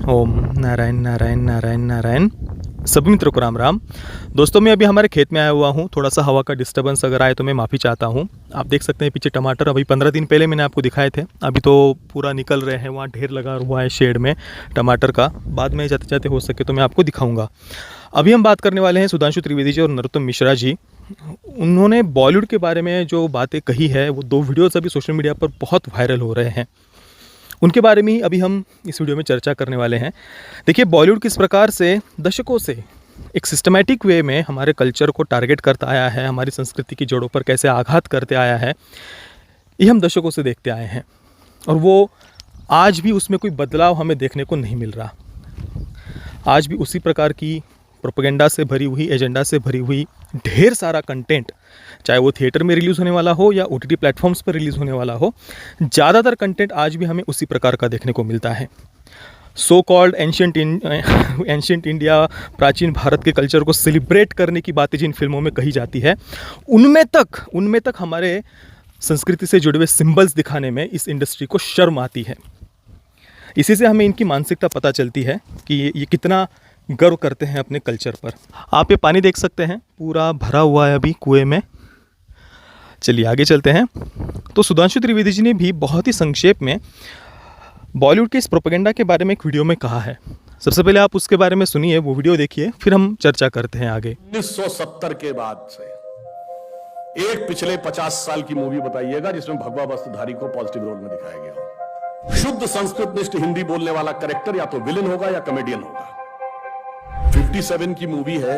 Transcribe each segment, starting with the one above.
ओम नारायण नारायण नारायण नारायण। सभी मित्रों को राम राम। दोस्तों मैं अभी हमारे खेत में आया हुआ हूँ। थोड़ा सा हवा का डिस्टर्बेंस अगर आए तो मैं माफ़ी चाहता हूँ। आप देख सकते हैं पीछे टमाटर अभी 15 दिन पहले मैंने आपको दिखाए थे, अभी तो पूरा निकल रहे हैं। वहाँ ढेर लगा हुआ है शेड में टमाटर का। बाद में जाते जाते हो सके तो मैं आपको दिखाऊँगा। अभी हम बात करने वाले हैं सुधांशु त्रिवेदी जी और नरोत्तम मिश्रा जी। उन्होंने बॉलीवुड के बारे में जो बातें कही है वो 2 वीडियोज़ अभी सोशल मीडिया पर बहुत वायरल हो रहे हैं। उनके बारे में ही अभी हम इस वीडियो में चर्चा करने वाले हैं। देखिए बॉलीवुड किस प्रकार से दशकों से एक सिस्टमैटिक वे में हमारे कल्चर को टारगेट करता आया है, हमारी संस्कृति की जड़ों पर कैसे आघात करते आया है, ये हम दशकों से देखते आए हैं। और वो आज भी उसमें कोई बदलाव हमें देखने को नहीं मिल रहा। आज भी उसी प्रकार की प्रोपेगेंडा से भरी हुई, एजेंडा से भरी हुई ढेर सारा कंटेंट, चाहे वो थिएटर में रिलीज़ होने वाला हो या OTT प्लेटफॉर्म्स पर रिलीज़ होने वाला हो, ज़्यादातर कंटेंट आज भी हमें उसी प्रकार का देखने को मिलता है। सो कॉल्ड एंशिएंट इंडिया, प्राचीन भारत के कल्चर को सेलिब्रेट करने की बातें जिन फिल्मों में कही जाती है, उनमें तक हमारे संस्कृति से जुड़े हुए सिंबल्स दिखाने में इस इंडस्ट्री को शर्म आती है। इसी से हमें इनकी मानसिकता पता चलती है कि ये कितना गर्व करते हैं अपने कल्चर पर। आप ये पानी देख सकते हैं, पूरा भरा हुआ है अभी कुएं में। चलिए आगे चलते हैं। तो सुधांशु त्रिवेदी जी ने भी बहुत ही संक्षेप में बॉलीवुड के इस प्रोपेगेंडा के बारे में एक वीडियो में कहा है। सबसे पहले आप उसके बारे में सुनिए, वो वीडियो देखिए, फिर हम चर्चा करते हैं आगे। 1970 के बाद से एक पिछले 50 साल की मूवी बताइएगा जिसमें भगवा वस्त्रधारी को पॉजिटिव रोल में दिखाया गया हो। शुद्ध संस्कृत निष्ठ हिंदी बोलने वाला कैरेक्टर या तो विलेन होगा या कॉमेडियन होगा। 57 की मूवी है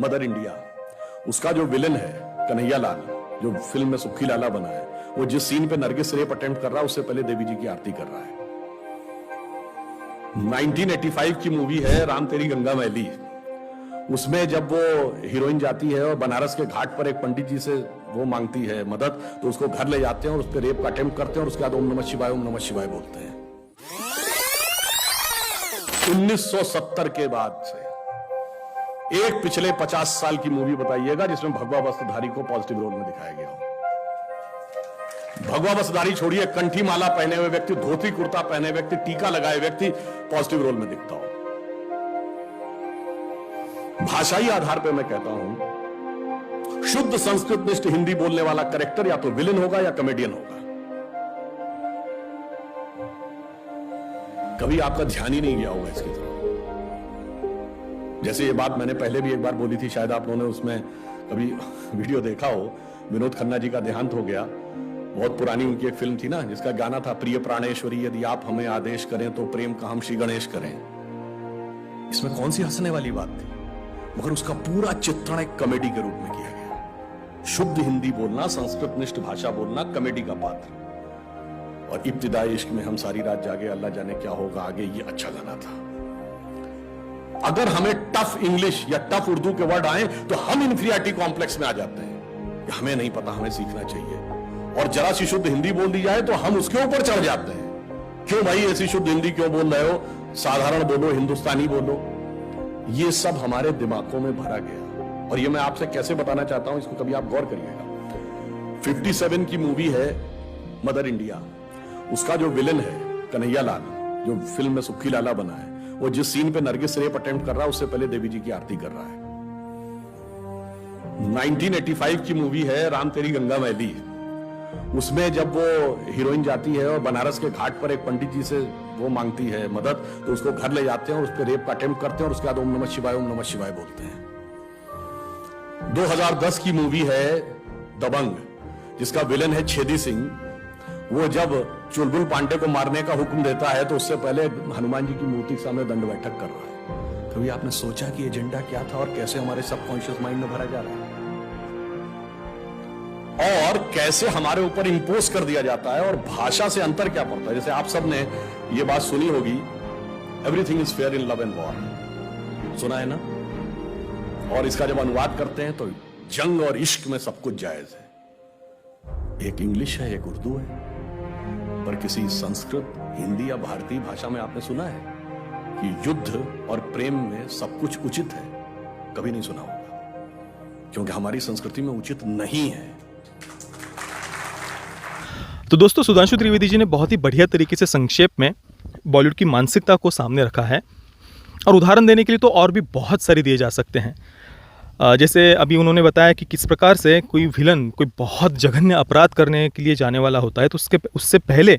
मदर इंडिया। उसका जो विलेन है कन्हैया लाल, जो फिल्म में सुखी लाला बना है, वो जिस सीन पे नरगिस रेप अटेम्प्ट कर रहा है उससे पहले देवी जी की आरती कर रहा है। 1985 की मूवी है राम तेरी गंगा मैली। उसमें जब वो हीरोइन जाती है और बनारस के घाट पर एक पंडित जी से वो मांगती है मदद, तो उसको घर ले जाते हैं और उस पर रेप का अटेम्प्ट करते हैं और उसके बाद ओम नमः शिवाय बोलते हैं। 1970 के बाद से एक पिछले 50 साल की मूवी बताइएगा जिसमें भगवा वस्त्रधारी को पॉजिटिव रोल में दिखाया गया हो। भगवा वस्त्रधारी छोड़िए, कंठी माला पहने हुए व्यक्ति, धोती कुर्ता पहने व्यक्ति, टीका लगाए व्यक्ति पॉजिटिव रोल में दिखता हो। भाषाई आधार पर मैं कहता हूं, शुद्ध संस्कृत निष्ठ हिंदी बोलने वाला कैरेक्टर या तो विलेन होगा या कॉमेडियन होगा। कभी आपका ध्यान ही नहीं गया होगा इसकी तरफ। जैसे ये बात मैंने पहले भी एक बार बोली थी, शायद आप लोगों ने उसमें कभी वीडियो देखा हो। विनोद खन्ना जी का देहांत हो गया। बहुत पुरानी उनकी एक फिल्म थी ना, जिसका गाना था प्रिय प्राणेश्वरी यदि आप हमें आदेश करें तो प्रेम का हम श्री गणेश करें। इसमें कौन सी हंसने वाली बात थी, मगर उसका पूरा चित्रण एक कॉमेडी के रूप में किया गया। शुद्ध हिंदी बोलना, संस्कृत निष्ठ भाषा बोलना, कॉमेडी का पात्र। और इब्तिदाई इश्क में हम सारी रात जागे, अल्लाह जाने क्या होगा आगे, ये अच्छा गाना था। अगर हमें टफ इंग्लिश या टफ उर्दू के वर्ड आए तो हम इन्फीरियरिटी कॉम्प्लेक्स में आ जाते हैं, हमें नहीं पता, हमें सीखना चाहिए। और जरा सी शुद्ध हिंदी बोल दी जाए तो हम उसके ऊपर चढ़ जाते हैं। क्यों भाई ऐसी शुद्ध हिंदी क्यों बोल रहे हो, साधारण बोलो, हिंदुस्तानी बोलो। ये सब हमारे दिमागों में भरा गया। और ये मैं आपसे कैसे बताना चाहता हूं, इसको कभी आप गौर करिएगा। 57 की मूवी है मदर इंडिया। उसका जो विलेन है कन्हैया लाल, जो फिल्म में सुखी लाला बना है, वो जिस सीन पे नरगिस रेप अटेम्प्ट कर रहा है उससे पहले देवी जी की आरती कर रहा है। 1985 की मूवी है राम तेरी गंगा मैली। उसमें जब वो हीरोइन जाती है और बनारस के घाट पर एक पंडित जी से वो मांगती है मदद, तो उसको घर ले जाते हैं और उस पर रेप का अटेम्प्ट करते हैं और उसके बाद ओम नमः शिवाय बोलते हैं। 2010 की मूवी है दबंग, जिसका विलेन है छेदी सिंह। वो जब चुलबुल पांडे को मारने का हुक्म देता है तो उससे पहले हनुमान जी की मूर्ति के सामने दंड बैठक कर रहा है। कभी आपने सोचा कि एजेंडा क्या था और कैसे हमारे सबकॉन्शियस माइंड में भरा जा रहा है, और कैसे हमारे ऊपर इंपोज कर दिया जाता है, और भाषा से अंतर क्या पड़ता है। जैसे आप सब ने ये बात सुनी होगी, everything is fair in love and war, सुना है ना। और इसका जब अनुवाद करते हैं तो जंग और इश्क में सब कुछ जायज है। एक इंग्लिश है, एक उर्दू है, पर किसी संस्कृत, हिंदी या भारतीय भाषा में आपने सुना है कि युद्ध और प्रेम में सब कुछ उचित है? कभी नहीं सुना होगा, क्योंकि हमारी संस्कृति में उचित नहीं है। तो दोस्तों सुधांशु त्रिवेदी जी ने बहुत ही बढ़िया तरीके से संक्षेप में बॉलीवुड की मानसिकता को सामने रखा है। और उदाहरण देने के लिए तो और भी बहुत सारे दिए जा सकते हैं। जैसे अभी उन्होंने बताया कि किस प्रकार से कोई विलन कोई बहुत जघन्य अपराध करने के लिए जाने वाला होता है तो उससे पहले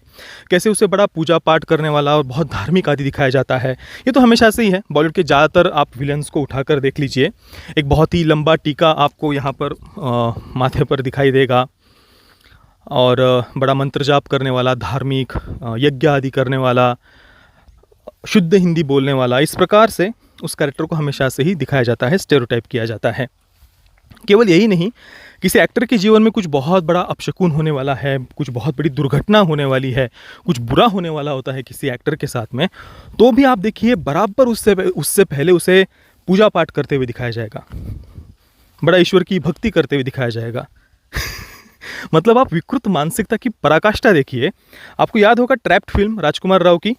कैसे उसे बड़ा पूजा पाठ करने वाला और बहुत धार्मिक आदि दिखाया जाता है। ये तो हमेशा से ही है, बॉलीवुड के ज़्यादातर आप विलन्स को उठाकर देख लीजिए, एक बहुत ही लंबा टीका आपको यहाँ पर माथे पर दिखाई देगा और बड़ा मंत्र जाप करने वाला, धार्मिक यज्ञ आदि करने वाला, शुद्ध हिंदी बोलने वाला, इस प्रकार से उस कैरेक्टर को हमेशा से ही दिखाया जाता है, स्टेरियोटाइप किया जाता है। केवल यही नहीं, किसी एक्टर के जीवन में कुछ बहुत बड़ा अपशकुन होने वाला है, कुछ बहुत बड़ी दुर्घटना होने वाली है, कुछ बुरा होने वाला होता है किसी एक्टर के साथ में, तो भी आप देखिए बराबर उससे पहले उसे पूजा पाठ करते हुए दिखाया जाएगा, बड़ा ईश्वर की भक्ति करते हुए दिखाया जाएगा। मतलब आप विकृत मानसिकता की पराकाष्ठा देखिए। आपको याद होगा ट्रैप्ड फिल्म राजकुमार राव की,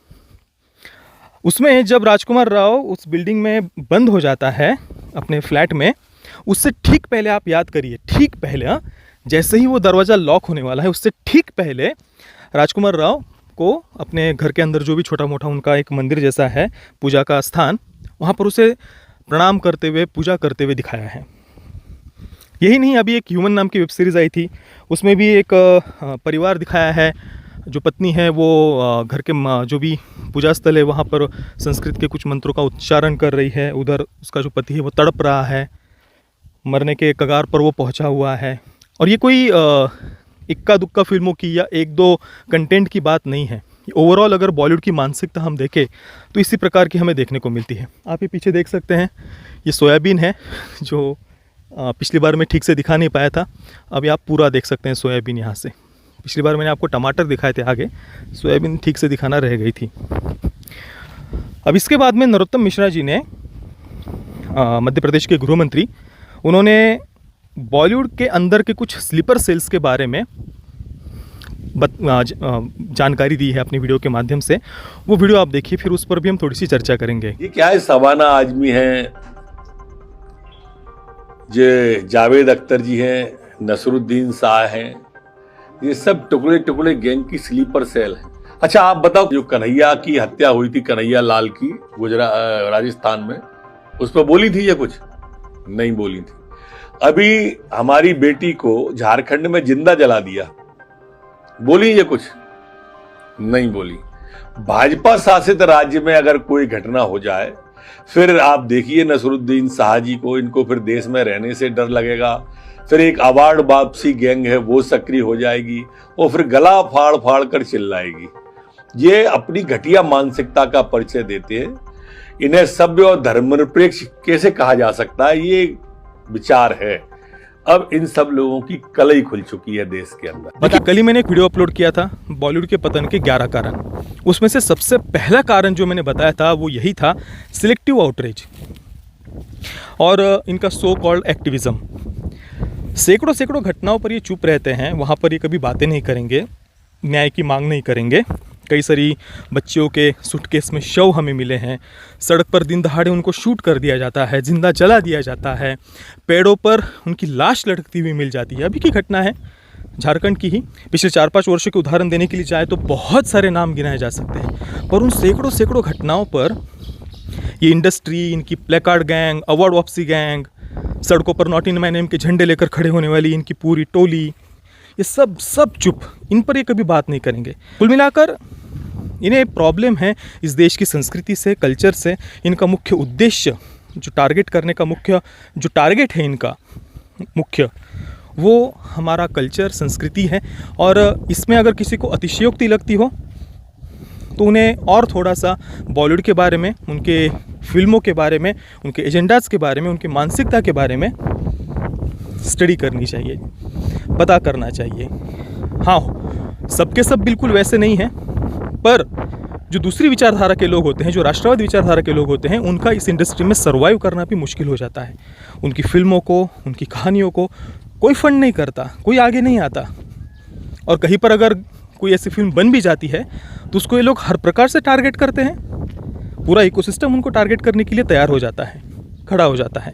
उसमें जब राजकुमार राव उस बिल्डिंग में बंद हो जाता है अपने फ्लैट में, उससे ठीक पहले आप याद करिए, ठीक पहले, जैसे ही वो दरवाज़ा लॉक होने वाला है उससे ठीक पहले राजकुमार राव को अपने घर के अंदर जो भी छोटा मोटा उनका एक मंदिर जैसा है, पूजा का स्थान, वहाँ पर उसे प्रणाम करते हुए, पूजा करते हुए दिखाया है। यही नहीं, अभी एक ह्यूमन नाम की वेब सीरीज़ आई थी, उसमें भी एक परिवार दिखाया है, जो पत्नी है वो घर के जो भी पूजा स्थल है वहाँ पर संस्कृत के कुछ मंत्रों का उच्चारण कर रही है, उधर उसका जो पति है वो तड़प रहा है, मरने के कगार पर वो पहुँचा हुआ है। और ये कोई इक्का दुक्का फिल्मों की या एक दो कंटेंट की बात नहीं है, ओवरऑल अगर बॉलीवुड की मानसिकता हम देखें तो इसी प्रकार की हमें देखने को मिलती है। आप ये पीछे देख सकते हैं, ये सोयाबीन है जो पिछली बार मैं ठीक से दिखा नहीं पाया था, अभी आप पूरा देख सकते हैं सोयाबीन यहाँ से। पिछली बार मैंने आपको टमाटर दिखाए थे आगे, सोयाबीन ठीक से दिखाना रह गई थी। अब इसके बाद में नरोत्तम मिश्रा जी ने, मध्य प्रदेश के गृह मंत्री, उन्होंने बॉलीवुड के अंदर के कुछ स्लीपर सेल्स के बारे में जानकारी दी है अपनी वीडियो के माध्यम से। वो वीडियो आप देखिए, फिर उस पर भी हम थोड़ी सी चर्चा करेंगे। ये क्या है, सवाना आजमी है, जो जावेद अख्तर जी हैं, नसरुद्दीन शाह हैं, ये सब टुकड़े टुकड़े गैंग की स्लीपर सेल है। अच्छा आप बताओ, जो कन्हैया की हत्या हुई थी, कन्हैया लाल की, राजस्थान में, उस पर बोली थी ये कुछ? नहीं बोली थी। अभी हमारी बेटी को झारखंड में जिंदा जला दिया, बोली ये कुछ? नहीं बोली। भाजपा शासित राज्य में अगर कोई घटना हो जाए, फिर आप देखिए नसरुद्दीन शाह जी को, इनको फिर देश में रहने से डर लगेगा, फिर एक अवार्ड वापसी गैंग है वो सक्रिय हो जाएगी और फिर गला फाड़ फाड़ कर चिल्लाएगी। ये अपनी घटिया मानसिकता का परिचय देते हैं। इन्हें सभ्य और धर्मनिरपेक्ष कैसे कहा जा सकता है, ये विचार है। अब इन सब लोगों की कलई खुल चुकी है देश के अंदर। देखिए, कल ही मैंने एक वीडियो अपलोड किया था, बॉलीवुड के पतन के 11 कारण। उसमें से सबसे पहला कारण जो मैंने बताया था वो यही था, सिलेक्टिव आउटरीच और इनका सो कॉल्ड एक्टिविज्म। सैकड़ों घटनाओं पर ये चुप रहते हैं, वहाँ पर ये कभी बातें नहीं करेंगे, न्याय की मांग नहीं करेंगे। कई सारी बच्चियों के सूटकेस में शव हमें मिले हैं, सड़क पर दिन दहाड़े उनको शूट कर दिया जाता है, जिंदा जला दिया जाता है, पेड़ों पर उनकी लाश लटकती हुई मिल जाती है। अभी की घटना है झारखंड की ही, पिछले 4-5 वर्षों के उदाहरण देने के लिए चाहे तो बहुत सारे नाम गिनाए जा सकते हैं, पर उन सैकड़ों घटनाओं पर ये इंडस्ट्री, इनकी प्लेकार्ड गैंग, अवार्ड वापसी गैंग, सड़कों पर नॉट इन माय नेम के झंडे लेकर खड़े होने वाली इनकी पूरी टोली, ये सब चुप, इन पर ये कभी बात नहीं करेंगे। कुल मिलाकर इन्हें प्रॉब्लम है इस देश की संस्कृति से, कल्चर से। इनका मुख्य उद्देश्य, जो टारगेट करने का मुख्य जो टारगेट है इनका मुख्य, वो हमारा कल्चर, संस्कृति है। और इसमें अगर किसी को अतिशयोक्ति लगती हो तो उन्हें और थोड़ा सा बॉलीवुड के बारे में, उनके फिल्मों के बारे में, उनके एजेंडाज़ के बारे में, उनकी मानसिकता के बारे में स्टडी करनी चाहिए, पता करना चाहिए। हाँ, सबके सब बिल्कुल वैसे नहीं हैं, पर जो दूसरी विचारधारा के लोग होते हैं, जो राष्ट्रवादी विचारधारा के लोग होते हैं, उनका इस इंडस्ट्री में सर्वाइव करना भी मुश्किल हो जाता है। उनकी फिल्मों को, उनकी कहानियों को कोई फंड नहीं करता, कोई आगे नहीं आता। और कहीं पर अगर कोई ऐसी फिल्म बन भी जाती है तो उसको ये लोग हर प्रकार से टारगेट करते हैं। पूरा इकोसिस्टम उनको टारगेट करने के लिए तैयार हो जाता है, खड़ा हो जाता है।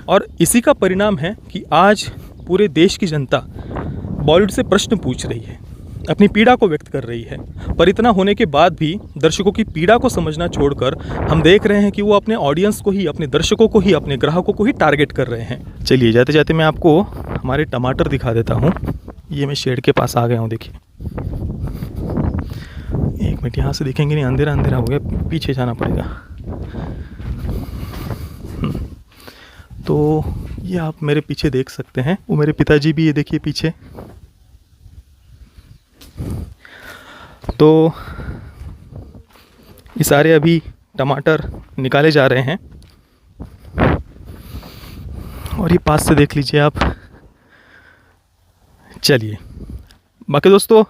और इसी का परिणाम है कि आज पूरे देश की जनता बॉलीवुड से प्रश्न पूछ रही है। अपनी पीड़ा को व्यक्त कर रही है। पर इतना होने के बाद भी दर्शकों की पीड़ा को समझना छोड़कर हम देख रहे हैं कि वो अपने ऑडियंस को ही, अपने दर्शकों को ही, अपने ग्राहकों को ही टारगेट कर रहे हैं। चलिए जाते जाते मैं आपको हमारे टमाटर दिखा देता हूँ। ये मैं शेड के पास आ गया हूँ, देखिए। एक मिनट, यहाँ से दिखेंगे नहीं, अंधेरा अंधेरा हो गया, पीछे जाना पड़ेगा। तो ये आप मेरे पीछे देख सकते हैं, वो मेरे पिताजी भी ये देखिए पीछे। तो ये सारे अभी टमाटर निकाले जा रहे हैं और ये पास से देख लीजिए आप। चलिए, बाकी दोस्तों,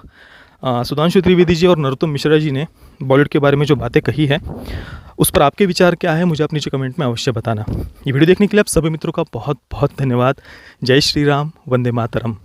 सुधांशु त्रिवेदी जी और नरोत्तम मिश्रा जी ने बॉलीवुड के बारे में जो बातें कही है, उस पर आपके विचार क्या है, मुझे आप नीचे कमेंट में अवश्य बताना। ये वीडियो देखने के लिए आप सभी मित्रों का बहुत बहुत धन्यवाद। जय श्री राम, वंदे मातरम।